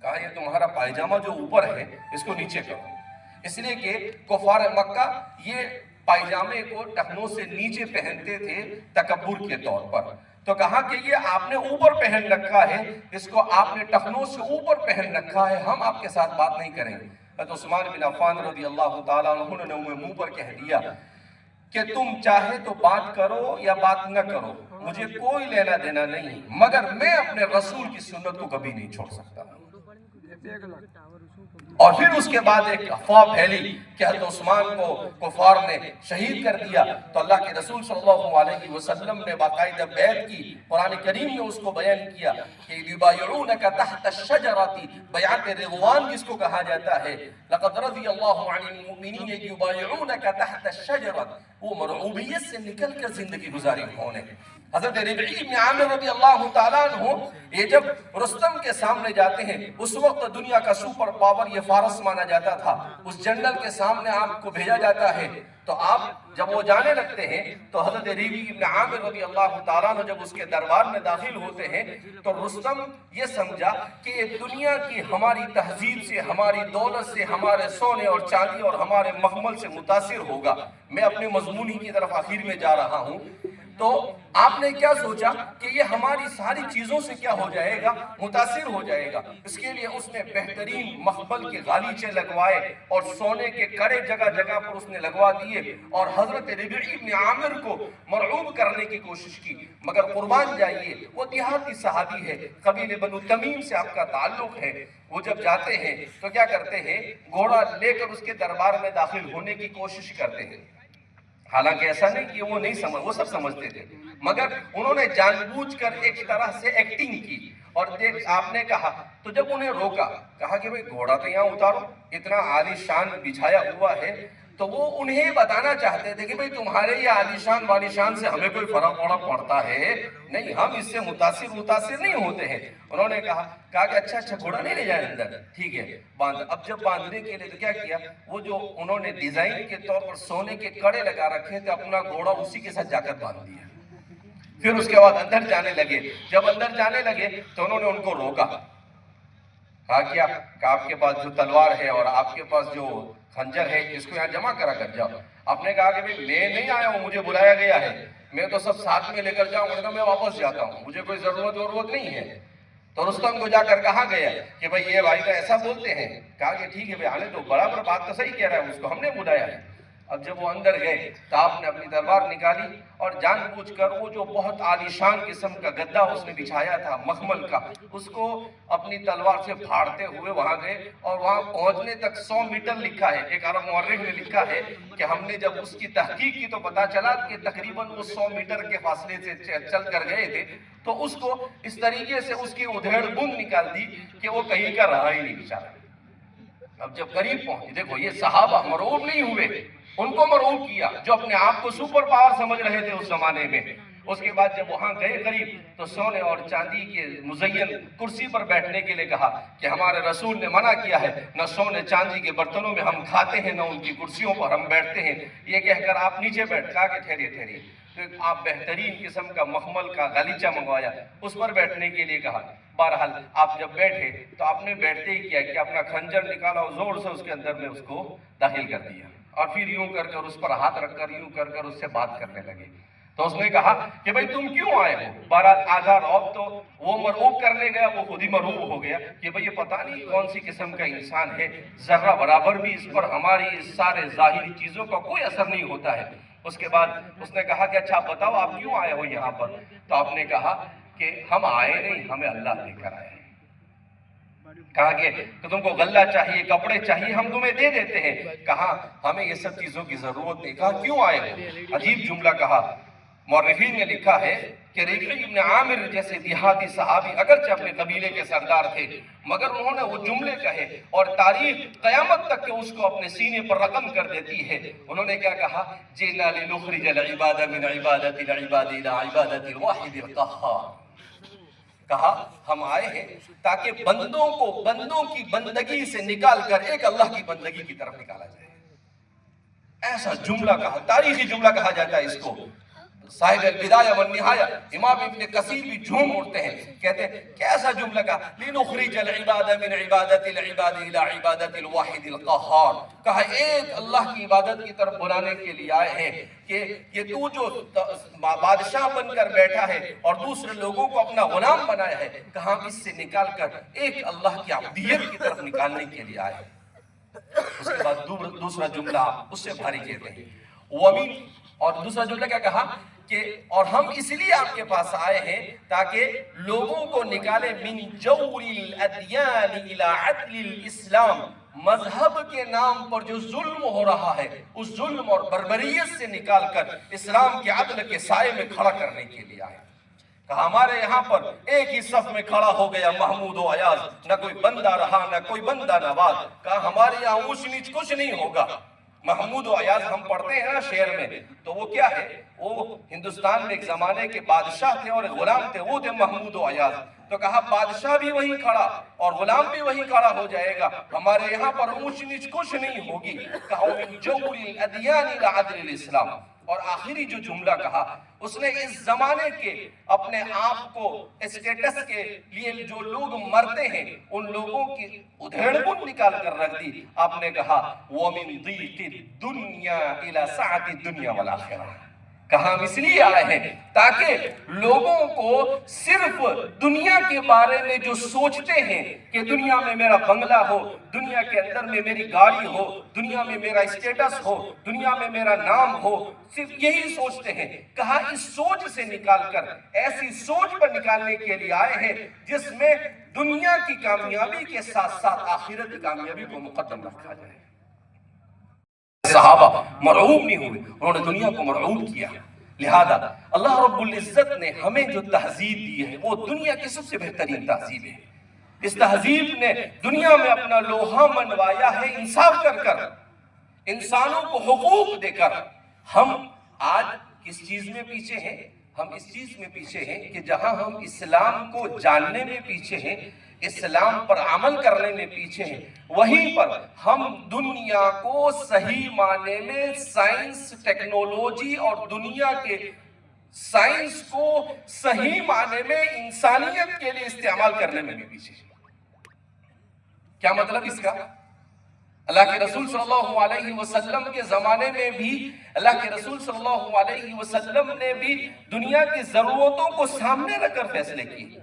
کہا یہ تمہارا پائجامہ جو اوپر ہے اس کو نیچے کرو، اس لیے کہ کفار مکہ یہ پائجامے کو ٹخنوں سے نیچے پہنتے تھے تکبر کے طور پر۔ تو کہا کہ یہ آپ نے اوپر پہن رکھا ہے، اس کو آپ نے ٹخنوں سے اوپر پہن رکھا ہے، ہم آپ کے ساتھ بات نہیں کریں گے۔ حضرت عثمان بن عفان رضی اللہ تعالیٰ عنہ نے منہ پر کہہ دیا کہ تم چاہے تو بات کرو یا بات نہ کرو، مجھے کوئی لینا دینا نہیں، مگر میں اپنے رسول کی سنت کو کبھی نہیں چھوڑ سکتا۔ اور پھر اس کے بعد ایک افواہ پھیلی کہ حضرت عثمان کو کفار نے شہید کر دیا، تو اللہ کے رسول صلی اللہ علیہ وسلم نے باقاعدہ بیعت کی، قرآن کریم نے اس کو بیان کیا کہ یبایعونک تحت الشجرۃ، بیعت رضوان جس کو کہا جاتا ہے، لقد رضی اللہ عن المؤمنین یبایعونک تحت الشجرۃ، وہ مرعوبیت سے نکل کر زندگی گزاری انہوں نے۔ حضرت ربعی بن عامر رضی اللہ تعالیٰ عنہ یہ جب رستم کے سامنے جاتے ہیں، اس وقت دنیا کا سپر پاور یہ فارس مانا جاتا تھا، اس جنرل کے سامنے آپ کو بھیجا جاتا ہے تو آپ جب وہ جانے لگتے ہیں تو حضرت ربیع ابن عامر رضی اللہ تعالیٰ عنہ جب اس کے دربار میں داخل ہوتے ہیں تو رستم یہ سمجھا کہ یہ دنیا کی ہماری تہذیب سے، ہماری دولت سے، ہمارے سونے اور چاندی اور ہمارے مخمل سے متاثر ہوگا، میں اپنے مضمون ہی کی طرف آخر میں جا رہا ہوں، تو آپ نے کیا سوچا کہ یہ ہماری ساری چیزوں سے کیا ہو جائے گا، متاثر ہو جائے گا۔ اس کے لیے اس نے بہترین مخمل کے غالیچے لگوائے اور سونے کے کڑے جگہ جگہ پر اس نے لگوا دیے اور حضرت ربیع ابن عامر کو مرعوب کرنے کی کوشش کی، مگر قربان جائیے وہ دیہاتی صحابی ہے، قبیلے بنو تمیم سے آپ کا تعلق ہے، وہ جب جاتے ہیں تو کیا کرتے ہیں، گھوڑا لے کر اس کے دربار میں داخل ہونے کی کوشش کرتے ہیں۔ حالانکہ ایسا نہیں کہ وہ نہیں سمجھ، وہ سب سمجھتے تھے، مگر انہوں نے جان بوجھ کر ایک طرح سے ایکٹنگ کی اور دیکھ آپ نے کہا تو جب انہیں روکا، کہا کہ بھئی گھوڑا تو یہاں اتارو، اتنا عالی شان بچھایا ہوا ہے، تو وہ انہیں بتانا چاہتے تھے کہ بھئی تمہارے یہ عالی شان والی شان سے ہمیں کوئی فرق پڑتا ہے نہیں، ہم اس سے متاثر نہیں ہوتے ہیں۔ انہوں نے کہا کہ اچھا گھوڑا نہیں لے جائے اندر، ٹھیک ہے باندھ۔ اب جب باندھنے کے لیے تو کیا کیا، وہ جو انہوں نے ڈیزائن کے طور پر سونے کے کڑے لگا رکھے تھے، اپنا گھوڑا اسی کے ساتھ جا کر باندھ دیا۔ پھر اس کے بعد اندر جانے لگے، جب اندر جانے لگے تو انہوں نے ان کو روکا، کہا کیا کہ آپ کے پاس جو تلوار ہے اور آپ کے پاس جو خنجر ہے اس کو یہاں جمع کرا کر جاؤ۔ آپ نے کہا کہ میں نہیں آیا ہوں، مجھے بلایا گیا ہے، میں تو سب ساتھ میں لے کر جاؤں گا، میں واپس جاتا ہوں، مجھے کوئی ضرورت نہیں ہے۔ تو رستم کو جا کر کہا گیا کہ بھئی یہ بھائی تو ایسا بولتے ہیں، کہا کہ ٹھیک ہے بھئی آنے تو، برابر بات تو صحیح کہہ رہا ہے، اس کو ہم نے بلایا ہے۔ اب جب وہ اندر گئے تو آپ نے اپنی تلوار نکالی اور جان بوجھ کر وہ جو بہت عالیشان قسم کا گدا اس نے بچھایا تھا مخمل کا، اس کو اپنی تلوار سے پھاڑتے ہوئے وہاں گئے اور وہاں پہنچنے تک 100 میٹر لکھا ہے، ایک عرب مورخ نے لکھا ہے کہ ہم نے جب اس کی تحقیق کی تو پتا چلا کہ تقریباً وہ 100 میٹر کے فاصلے سے چل کر گئے تھے، تو اس کو اس طریقے سے اس کی ادھیڑ بن نکال دی کہ وہ کہیں کا رہا ہی نہیں بیچارہ۔ اب جب قریب پہنچے، دیکھو یہ صحابہ مرعوب نہیں ہوئے، ان کو مرعوب کیا جو اپنے آپ کو سپر پاور سمجھ رہے تھے اس زمانے میں۔ اس کے بعد جب وہاں گئے قریب تو سونے اور چاندی کے مزین کرسی پر بیٹھنے کے لیے کہا کہ ہمارے رسول نے منع کیا ہے، نہ سونے چاندی کے برتنوں میں ہم کھاتے ہیں، نہ ان کی کرسیوں پر ہم بیٹھتے ہیں، یہ کہہ کر آپ نیچے بیٹھ، کہا کہ ٹھہریے، تو آپ بہترین قسم کا مخمل کا غالیچہ منگوایا، اس پر بیٹھنے کے لیے کہا۔ بہرحال آپ جب بیٹھے تو آپ نے بیٹھتے ہی کیا کہ اپنا خنجر نکالا اور زور سے اس کے اندر میں اس کو داخل کر دیا اور پھر یوں کر کر اس پر ہاتھ رکھ کر یوں کر کر اس سے بات کرنے لگے۔ تو اس نے کہا کہ بھئی تم کیوں آئے ہو؟ بہرحال آدھا رعب تو وہ مرعوب کرنے گیا، وہ خود ہی مرعوب ہو گیا کہ بھئی یہ پتہ نہیں کون سی قسم کا انسان ہے، ذرہ برابر بھی اس پر ہماری اس سارے ظاہری چیزوں کا کوئی اثر نہیں ہوتا ہے۔ اس کے بعد اس نے کہا کہ اچھا بتاؤ آپ کیوں آئے ہو یہاں پر؟ تو آپ نے کہا کہ ہم آئے نہیں، ہمیں اللہ لے کر آئے ہیں۔ کہا کہ تم کو غلہ چاہیے، کپڑے چاہیے، ہم تمہیں دے دیتے ہیں۔ کہا ہمیں یہ سب چیزوں کی ضرورت نہیں۔ کہا کیوں آئے ہو؟ عجیب جملہ کہا، مورخین نے لکھا ہے کہ ربیع ابن عامر جیسے دیہاتی صحابی اگرچہ اپنے قبیلے کے سردار تھے، مگر انہوں نے وہ جملے کہے اور تاریخ قیامت تک کہ اس کو اپنے سینے پر رقم کر دیتی ہے۔ انہوں نے کیا کہا؟ جئنا لنخرج العباد من عبادت العباد الى عبادت الواحد القہار۔ کہا ہم آئے ہیں تاکہ بندوں کو بندوں کی بندگی سے نکال کر ایک اللہ کی بندگی کی طرف نکالا جائے۔ ایسا جملہ کہا، تاریخی جملہ کہا جاتا ہے اس کو۔ صاحب البدایہ والنہایہ امام ابن کثیر بھی جھوم اٹھتے ہیں، کہتے ہیں کیسا جملہ کہا، لنخرج العباد من عبادت العباد الى عبادت الواحد القہار۔ کہا ایک اللہ کی عبادت کی طرف بلانے کے لیے آئے ہیں کہ تو جو بادشاہ بن کر بیٹھا ہے اور دوسرے لوگوں کو اپنا غلام بنایا ہے، کہا اس سے نکال کر ایک اللہ کی عبدیت کی طرف نکالنے کے لیے آئے ہیں۔ اس کے بعد دوسرا جملہ اس سے بھاری کہتے ہیں وَمِن، اور دوسرا جملہ کیا کہا کہ اور ہم اس لیے آپ کے پاس آئے ہیں تاکہ لوگوں کو نکالے من جور الادیان الى عدل الاسلام، مذہب کے نام پر جو ظلم ہو رہا ہے اس ظلم اور بربریت سے نکال کر اسلام کے عدل کے سائے میں کھڑا کرنے کے لیے آئے۔ کہا ہمارے یہاں پر ایک ہی صف میں کھڑا ہو گیا محمود و ایاز، نہ کوئی بندہ رہا نہ کوئی بندہ نواز۔ کہا ہمارے یہاں اونچ نیچ کچھ نہیں ہوگا، محمود و ایاز ہم پڑھتے ہیں نا شعر میں، تو وہ کیا ہے، وہ ہندوستان میں ایک زمانے کے بادشاہ تھے اور غلام تھے، وہ تھے محمود و ایاز۔ تو کہا بادشاہ بھی وہی کھڑا اور غلام بھی وہی کھڑا ہو جائے گا، ہمارے یہاں پر اونچ نیچ کچھ نہیں ہوگی۔ کہا من جور الادیان الى عدل الاسلام۔ اور آخری جو جملہ کہا، اس نے اس زمانے کے اپنے آپ کو اسٹیٹس کے لیے جو لوگ مرتے ہیں ان لوگوں کی ادھیڑ بن نکال کر رکھ دی۔ آپ نے کہا وَمِن ضِيقِ الدُّنْيَا إِلَى سَعَةِ الدُّنْيَا وَالْآخِرَةِ۔ کہاں ہم اس لیے آئے ہیں تاکہ لوگوں کو صرف دنیا کے بارے میں جو سوچتے ہیں کہ دنیا میں میرا بنگلہ ہو، دنیا کے اندر میں میری گاڑی ہو، دنیا میں میرا اسٹیٹس ہو، دنیا میں میرا نام ہو، صرف یہی سوچتے ہیں۔ کہا اس سوچ سے نکال کر ایسی سوچ پر نکالنے کے لیے آئے ہیں جس میں دنیا کی کامیابی کے ساتھ ساتھ آخرت کی کامیابی کو مقدم رکھا جائے۔ صحابہ مرعوب نہیں ہوئے، انہوں نے دنیا کو مرعوب کیا۔ لہذا اللہ رب العزت نے ہمیں جو تہذیب دی ہے وہ دنیا کی سب سے بہترین تہذیب ہے۔ اس تہذیب نے دنیا میں اپنا لوہا منوایا ہے انصاف کر کر، انسانوں کو حقوق دے کر۔ ہم آج کس چیز میں پیچھے ہیں؟ ہم اس چیز میں پیچھے ہیں کہ جہاں ہم اسلام کو جاننے میں پیچھے ہیں، اسلام پر عمل کرنے میں پیچھے ہیں، وہیں پر ہم دنیا کو صحیح معنی میں سائنس، ٹیکنالوجی اور دنیا کے سائنس کو صحیح معنی میں انسانیت کے لیے استعمال کرنے میں بھی پیچھے ہیں۔ کیا مطلب اس کا؟ اللہ کے رسول صلی اللہ علیہ وسلم کے زمانے میں بھی اللہ کے رسول صلی اللہ علیہ وسلم نے بھی دنیا کی ضرورتوں کو سامنے رکھ کر فیصلے کیے۔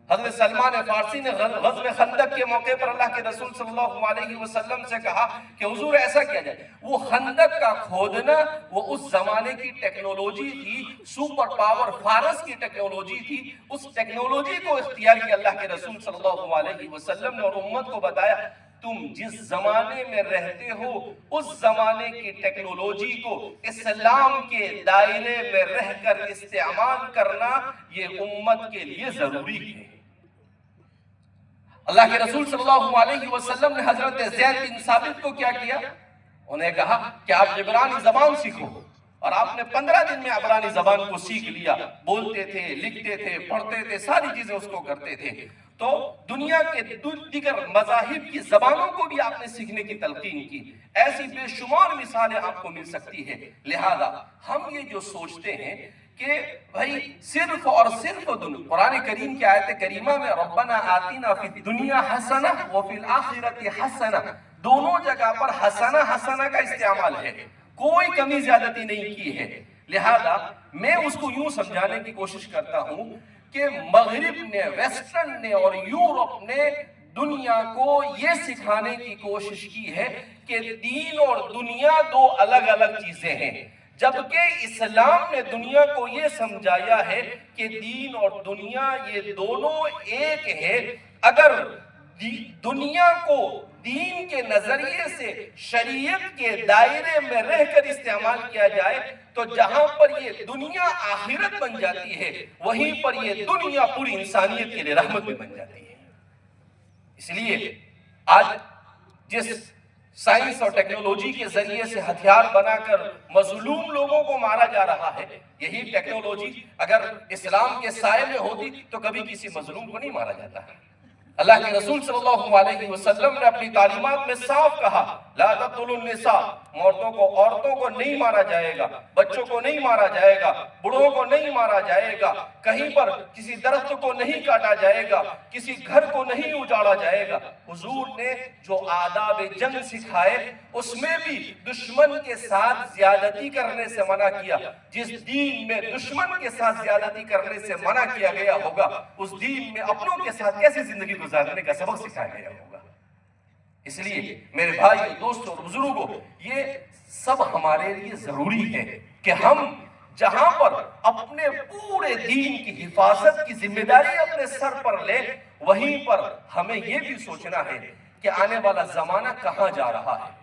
حضرت سلمان فارسی نے غزوہ خندق کے موقع پر اللہ کے رسول صلی اللہ علیہ وسلم سے کہا کہ حضور ایسا کیا جائے۔ وہ خندق کا کھودنا وہ اس زمانے کی ٹیکنالوجی تھی، سپر پاور فارس کی ٹیکنالوجی تھی۔ اس ٹیکنالوجی کو اختیار کیا اللہ کے رسول صلی اللہ علیہ وسلم نے اور امت کو بتایا تم جس زمانے میں رہتے ہو اس زمانے کی ٹیکنالوجی کو اسلام کے دائرے میں رہ کر استعمال کرنا یہ امت کے لیے ضروری ہے۔ اللہ کے رسول صلی اللہ علیہ وسلم نے حضرت زید بن ثابت کو کیا کیا؟ انہیں کہا کہ آپ عبرانی زبان سیکھو، اور آپ نے 15 دن میں عبرانی زبان کو سیکھ لیا، بولتے تھے، لکھتے تھے، پڑھتے تھے، ساری چیزیں اس کو کرتے تھے۔ تو دنیا کے دیگر مذاہب کی زبانوں کو بھی آپ نے سیکھنے کی تلقین کی۔ ایسی بے شمار مثالیں آپ کو مل سکتی ہیں۔ لہذا ہم یہ جو سوچتے ہیں کہ بھائی صرف اور صرف قرآن کریم کی آیت کریمہ میں ربنا آتینا فی الدنیا حسنہ وفی الآخرۃ حسنہ، دونوں جگہ پر حسنہ حسنہ کا استعمال ہے، کوئی کمی زیادتی نہیں کی ہے۔ لہذا میں اس کو یوں سمجھانے کی کوشش کرتا ہوں کہ مغرب نے، ویسٹرن نے اور یورپ نے دنیا کو یہ سکھانے کی کوشش کی ہے کہ دین اور دنیا دو الگ الگ چیزیں ہیں، جبکہ اسلام نے دنیا کو یہ سمجھایا ہے کہ دین اور دنیا یہ دونوں ایک ہے۔ اگر دنیا کو دین کے نظریے سے شریعت کے دائرے میں رہ کر استعمال کیا جائے تو جہاں پر یہ دنیا آخرت بن جاتی ہے وہیں پر یہ دنیا پوری انسانیت کے لیے رحمت بھی بن جاتی ہے۔ اس لیے آج جس سائنس اور ٹیکنالوجی کے ذریعے سے ہتھیار بنا کر مظلوم لوگوں کو مارا جا رہا ہے، یہی ٹیکنالوجی اگر اسلام کے سائے میں ہوتی تو کبھی کسی مظلوم کو نہیں مارا جاتا ہے۔ اللہ کے رسول صلی اللہ علیہ وسلم نے اپنی تعلیمات میں صاف کہا لا تقتلوا النساء، عورتوں کو نہیں مارا جائے گا، بچوں کو نہیں مارا جائے گا، بڑھوں کو نہیں مارا جائے گا، کہیں پر کسی درخت کو نہیں کاٹا جائے گا، کسی گھر کو نہیں اجاڑا جائے گا۔ حضور نے جو آداب جنگ سکھائے اس میں بھی دشمن کے ساتھ زیادتی کرنے سے منع کیا۔ جس دین میں دشمن کے ساتھ زیادتی کرنے سے منع کیا گیا ہوگا اس دین میں اپنوں کے ساتھ کیسے زندگی گزارنے کا سبق سکھایا گیا ہوگا۔ اس لیے میرے بھائیو، دوستوں اور بزرگوں، یہ سب ہمارے لیے ضروری ہے کہ ہم جہاں پر اپنے پورے دین کی حفاظت کی ذمہ داری اپنے سر پر لیں وہیں پر ہمیں یہ بھی سوچنا ہے کہ آنے والا زمانہ کہاں جا رہا ہے،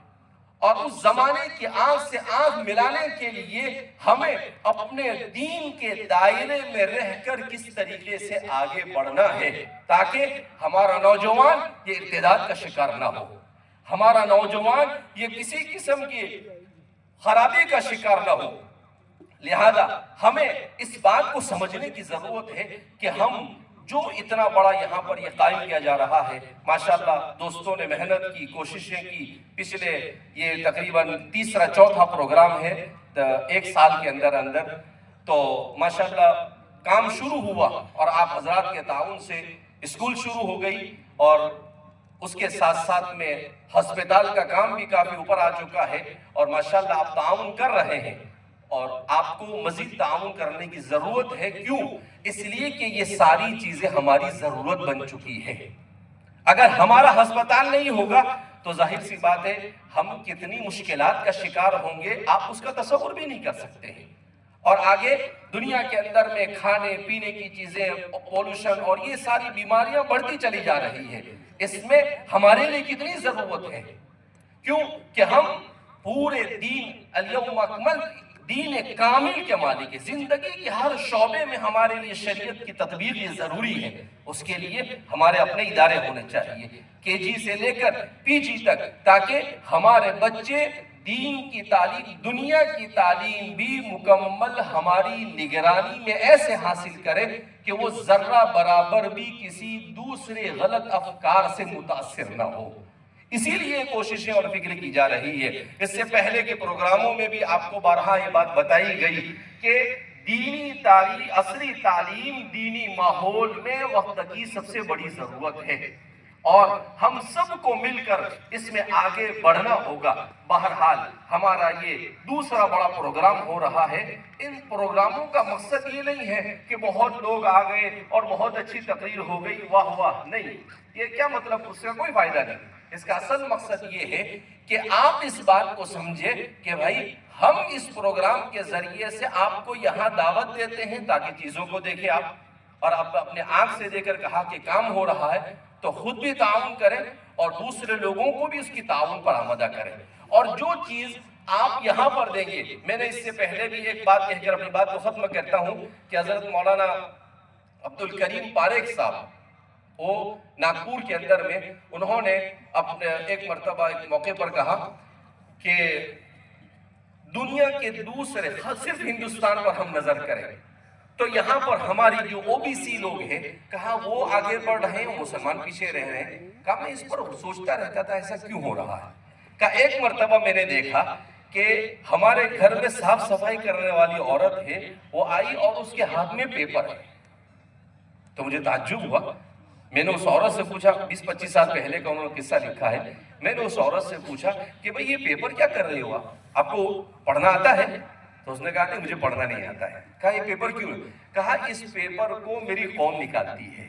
اور اس زمانے کی آنکھ سے آنکھ ملانے کے لیے ہمیں اپنے دین کے دائرے میں رہ کر کس طریقے سے آگے بڑھنا ہے تاکہ ہمارا نوجوان یہ ارتداد کا شکار نہ ہو، ہمارا نوجوان یہ کسی قسم کی خرابی کا شکار نہ ہو۔ لہذا ہمیں اس بات کو سمجھنے کی ضرورت ہے کہ ہم جو اتنا بڑا یہاں پر یہ قائم کیا جا رہا ہے، ماشاءاللہ دوستوں نے محنت کی، کوششیں کی، پچھلے یہ تقریباً تیسرا چوتھا پروگرام ہے ایک سال کے اندر، تو ماشاءاللہ کام شروع ہوا اور آپ حضرات کے تعاون سے اسکول شروع ہو گئی، اور اس کے ساتھ ساتھ میں ہسپتال کا کام بھی کافی اوپر آ چکا ہے، اور ماشاءاللہ آپ تعاون کر رہے ہیں، اور آپ کو مزید تعاون کرنے کی ضرورت ہے۔ کیوں؟ اس لیے کہ یہ ساری چیزیں ہماری ضرورت بن چکی ہے۔ اگر ہمارا ہسپتال نہیں ہوگا تو ظاہر سی بات ہے ہم کتنی مشکلات کا شکار ہوں گے، آپ اس کا تصور بھی نہیں کر سکتے ہیں۔ اور آگے دنیا کے اندر میں کھانے پینے کی چیزیں، پولوشن اور یہ ساری بیماریاں بڑھتی چلی جا رہی ہے، اس میں ہمارے لیے کتنی ضرورت ہے۔ کیوں کہ ہم پورے دین الیوم اکمل دین کامل کے مالک ہے۔ زندگی کے ہر شعبے میں ہمارے لیے شریعت کی تطبیق یہ ضروری ہے۔ اس کے لیے ہمارے اپنے ادارے ہونے چاہیے، کے جی سے لے کر پی جی تک، تاکہ ہمارے بچے دین کی تعلیم، دنیا کی تعلیم بھی مکمل ہماری نگرانی میں ایسے حاصل کرے کہ وہ ذرہ برابر بھی کسی دوسرے غلط افکار سے متاثر نہ ہو۔ اسی لیے کوششیں اور فکر کی جا رہی ہے۔ اس سے پہلے کے پروگراموں میں بھی آپ کو بارہا یہ بات بتائی گئی کہ دینی تعلیم، عصری تعلیم دینی ماحول میں وقت کی سب سے بڑی ضرورت ہے، اور ہم سب کو مل کر اس میں آگے بڑھنا ہوگا۔ بہرحال ہمارا یہ دوسرا بڑا پروگرام ہو رہا ہے۔ ان پروگراموں کا مقصد یہ نہیں ہے کہ بہت لوگ آ گئے اور بہت اچھی تقریر ہو گئی، واہ واہ، نہیں، یہ کیا مطلب، اس کا کوئی فائدہ نہیں۔ اس کا اصل مقصد یہ ہے کہ آپ اس بات کو سمجھے کہ بھائی ہم اس پروگرام کے ذریعے سے آپ کو یہاں دعوت دیتے ہیں تاکہ چیزوں کو دیکھیں آپ، اور آپ اپنے آنکھ سے دیکھ کر کہا کہ کام ہو رہا ہے تو خود بھی تعاون کریں اور دوسرے لوگوں کو بھی اس کی تعاون پر آمادہ کریں۔ اور جو چیز آپ یہاں پر دیں گے، میں نے اس سے پہلے بھی ایک بات کہہ کر اپنی بات کو ختم کرتا ہوں کہ حضرت مولانا عبدالکریم پاریکھ صاحب، وہ ناگپور کے اندر میں، انہوں نے اپنے ایک مرتبہ ایک موقع پر کہا کہ دنیا کے دوسرے، صرف ہندوستان پر ہم نظر کریں تو یہاں پر ہماری جو او بی سی لوگ ہیں، کہا وہ آگے بڑھ رہے ہیں، مسلمان پیچھے رہ رہے ہیں۔ کہا میں اس پر سوچتا رہتا تھا ایسا کیوں ہو رہا ہے۔ کہا ایک مرتبہ میں نے دیکھا کہ ہمارے گھر میں صاف صفائی کرنے والی عورت ہے، وہ آئی اور اس کے ہاتھ میں پیپر ہے، تو مجھے تعجب ہوا۔ میں نے اس عورت سے پوچھا، 20-25 سال پہلے کا انہوں نے قصہ لکھا ہے، میں نے اس عورت سے پوچھا کہ بھئی یہ پیپر کیا کر رہے ہو آپ کو پڑھنا آتا ہے؟ تو اس نے کہا کہ مجھے پڑھنا نہیں آتا ہے۔ کہا یہ پیپر کیوں؟ کہا اس پیپر کو میری قوم نکالتی ہے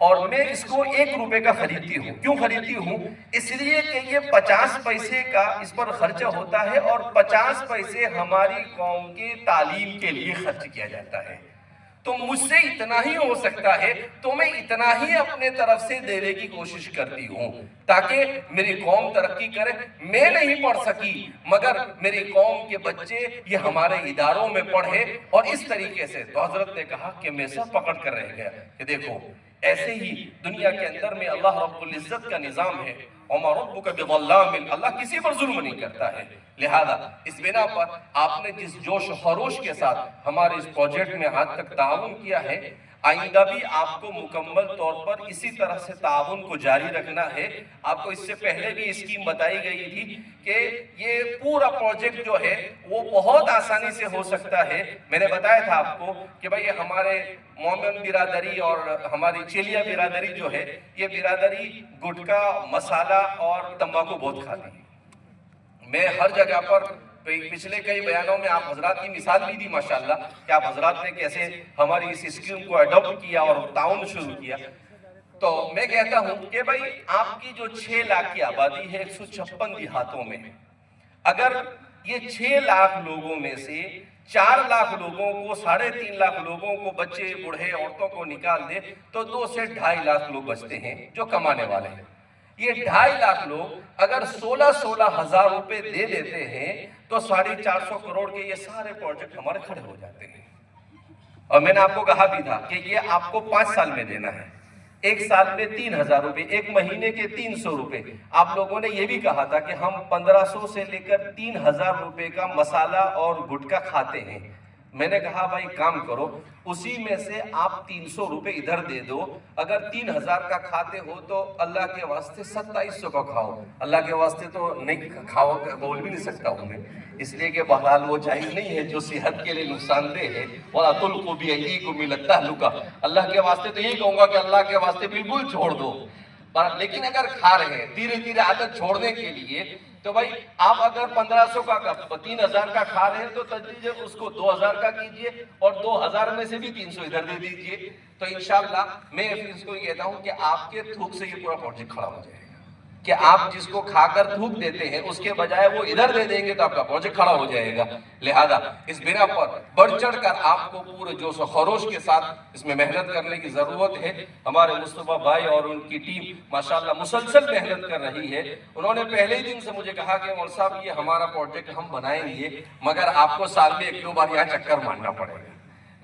اور میں اس کو 1 روپے کا خریدتی ہوں۔ کیوں خریدتی ہوں؟ اس لیے کہ یہ 50 پیسے کا اس پر خرچہ ہوتا ہے اور 50 پیسے ہماری قوم کے تعلیم کے لیے خرچ کیا جاتا ہے۔ تو مجھ سے اتنا ہی ہو سکتا ہے تو میں اتنا ہی اپنے طرف سے دینے کی کوشش کرتی ہوں تاکہ میری قوم ترقی کرے۔ میں نہیں پڑھ سکی مگر میری قوم کے بچے یہ ہمارے اداروں میں پڑھے، اور اس طریقے سے تو حضرت نے کہا کہ میں سب پکڑ کر رہ گیا کہ دیکھو ایسے ہی دنیا کے اندر میں اللہ رب العزت کا نظام ہے، وَمَا رَبُّكَ بِظَلَّامٍ، اللہ کسی پر ظلم نہیں کرتا ہے۔ لہذا اس بنا پر آپ نے جس جوش و خروش کے ساتھ ہمارے اس پروجیکٹ میں آج تک تعاون کیا ہے، آئندہ بھی آپ کو مکمل طور پر اسی طرح سے تعاون کو جاری رکھنا ہے۔ آپ کو اس سے پہلے بھی اسکیم بتائی گئی تھی کہ یہ پورا پروجیکٹ جو ہے وہ بہت آسانی سے ہو سکتا ہے۔ میں نے بتایا تھا آپ کو کہ بھئی ہمارے مومن برادری اور ہماری چیلیا برادری جو ہے، یہ برادری گٹکا، مسالہ اور تمباکو بہت کھاتی ہے۔ میں ہر جگہ پر پچھلے کئی بیانوں میں آپ حضرات کی مثال بھی دی ماشاءاللہ کہ آپ حضرات نے کیسے ہماری اس اسکیم کو اڈاپٹ کیا اور تعاون شروع کیا۔ تو میں کہتا ہوں کہ بھئی آپ کی جو 6 لاکھ کی آبادی ہے 156 دیہاتوں میں، اگر یہ 6 لاکھ لوگوں میں سے 4 لاکھ لوگوں کو، 3.5 لاکھ لوگوں کو، بچے بوڑھے عورتوں کو نکال دے تو 2 سے 2.5 لاکھ لوگ بچتے ہیں جو کمانے والے ہیں۔ یہ 2.5 لاکھ لوگ اگر 16 ہزار روپے دے دیتے ہیں تو 450 کروڑ کے یہ سارے پروجیکٹ ہمارے کھڑے ہو جاتے ہیں۔ اور میں نے آپ کو کہا بھی تھا کہ یہ آپ کو 5 سال میں دینا ہے، ایک سال میں 3,000 روپے، ایک مہینے کے 300 روپے. آپ لوگوں نے یہ بھی کہا تھا کہ ہم 1500 سے لے کر 3,000 روپے کا مسالہ اور گٹکا کھاتے ہیں. میں نے کہا بھائی کام کرو، اسی میں سے آپ 300 روپے ادھر دے دو. اگر 3,000 کا کھاتے ہو تو اللہ کے واسطے 2700 کا کھاؤ. اللہ کے واسطے تو نہیں کھاؤ بول بھی نہیں سکتا ہوں میں، اس لیے کہ بہرحال وہ جائز نہیں ہے جو صحت کے لیے نقصان دہ ہے. وَلَا تُلْقُوا بِأَيْدِيكُمْ إِلَى التَّهْلُكَةِ، اللہ کے واسطے تو یہی کہوں گا کہ اللہ کے واسطے بالکل چھوڑ دو. لیکن اگر کھا رہے ہیں دھیرے دھیرے عادت چھوڑنے کے لیے، تو بھائی آپ اگر 1500 کا 3,000 کا کھا رہے ہیں تو تجدید اس کو 2,000 کا کیجئے، اور 2,000 میں سے بھی 300 ادھر دے دیجئے. تو انشاءاللہ میں پھر اس کو یہ کہتا ہوں کہ آپ کے تھوک سے یہ پورا پروجیکٹ کھڑا ہو جائے گا، کہ آپ جس کو کھا کر تھوک دیتے ہیں اس کے بجائے وہ ادھر دے دیں گے تو آپ کا پروجیکٹ کھڑا ہو جائے گا. لہذا اس بنا پر بڑھ چڑھ کر آپ کو پورے جوش و خروش کے ساتھ اس میں محنت کرنے کی ضرورت ہے. ہمارے مصطفیٰ بھائی اور ان کی ٹیم ماشاءاللہ مسلسل محنت کر رہی ہے. انہوں نے پہلے ہی دن سے مجھے کہا کہ مول صاحب یہ ہمارا پروجیکٹ ہم بنائیں گے، مگر آپ کو سال میں 1-2 بار یہاں چکر مارنا پڑے گا.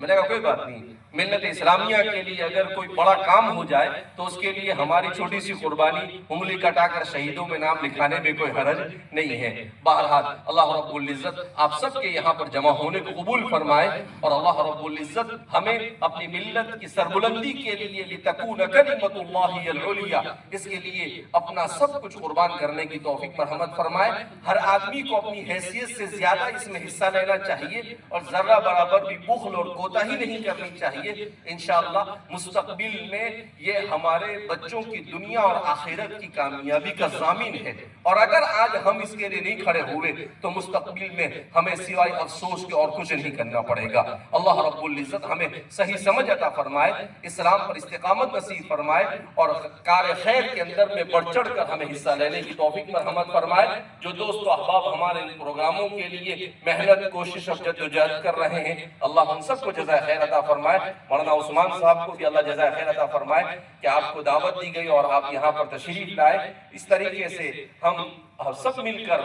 میں نے کہا کوئی بات نہیں، ملت اسلامیہ کے لیے اگر کوئی بڑا کام ہو جائے تو اس کے لیے ہماری چھوٹی سی قربانی انگلی کٹا کر شہیدوں میں نام لکھانے میں کوئی حرج نہیں ہے. بہرحال اللہ رب العزت آپ سب کے یہاں پر جمع ہونے کو قبول فرمائے، اور اللہ رب العزت ہمیں اپنی ملت کی سربلندی کے لیے لِتَكُونَ كَلِمَةُ اللَّهِ هِيَ الْعُلْيَا، اس کے لیے اپنا سب کچھ قربان کرنے کی توفیق مرحمت فرمائے. ہر آدمی کو اپنی حیثیت سے زیادہ اس میں حصہ لینا چاہیے، اور ذرہ برابر بھی بخل اور کوتاہی نہیں کرنی چاہیے. انشاءاللہ مستقبل میں یہ ہمارے بچوں کی دنیا اور آخرت کی کامیابی کا ضامن ہے، اور اگر آج ہم اس کے لیے نہیں کھڑے ہوئے تو مستقبل میں ہمیں سوائے افسوس کے اور کچھ نہیں کرنا پڑے گا. اللہ رب العزت ہمیں صحیح سمجھ عطا فرمائے، اسلام پر استقامت نصیب فرمائے، اور کار خیر کے اندر میں بڑھ چڑھ کر ہمیں حصہ لینے کی توفیق مرحمت فرمائے. جو دوست و احباب ہمارے ان پروگراموں کے لیے محنت کوشش اور جدوجہد کر رہے ہیں، اللہ ہم سب کو جزائے خیر عطا فرمائے. مولانا عثمان صاحب کو بھی اللہ جزائے خیر عطا فرمائے کہ آپ کو دعوت دی گئی اور آپ یہاں پر تشریف لائے. اس طریقے سے ہم سب مل کر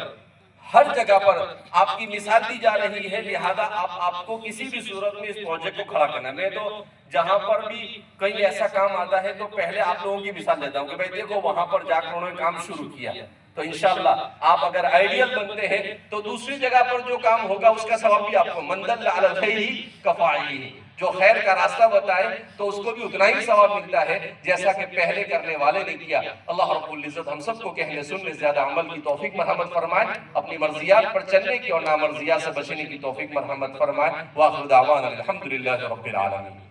ہر جگہ پر آپ کی مثال دی جا رہی ہے. لہذا آپ کو کسی بھی صورت میں اس پروجیکٹ کو کھڑا کرنا. میں تو جہاں پر بھی کہیں ایسا کام آتا ہے تو پہلے آپ لوگوں کی مثال دیتا ہوں کہ بھائی دیکھو وہاں پر جا کر انہوں نے کام شروع کیا. تو انشاءاللہ آپ اگر آئیڈیل بنتے ہیں تو دوسری جگہ پر جو کام ہوگا اس کا ثواب بھی آپ کو مَن دَلَّ عَلَى الْخَيْرِ كَفَاعِلِهِ، جو خیر کا راستہ بتائے تو اس کو بھی اتنا ہی ثواب ملتا ہے جیسا کہ پہلے کرنے والے نے کیا. اللہ رب العزت ہم سب کو کہنے سننے زیادہ عمل کی توفیق مرحمت فرمائے، اپنی مرضیات پر چلنے کی اور نامرضیات سے بچنے کی توفیق مرحمت فرمائے. وآخر دعوانا الحمدللہ رب العالمین.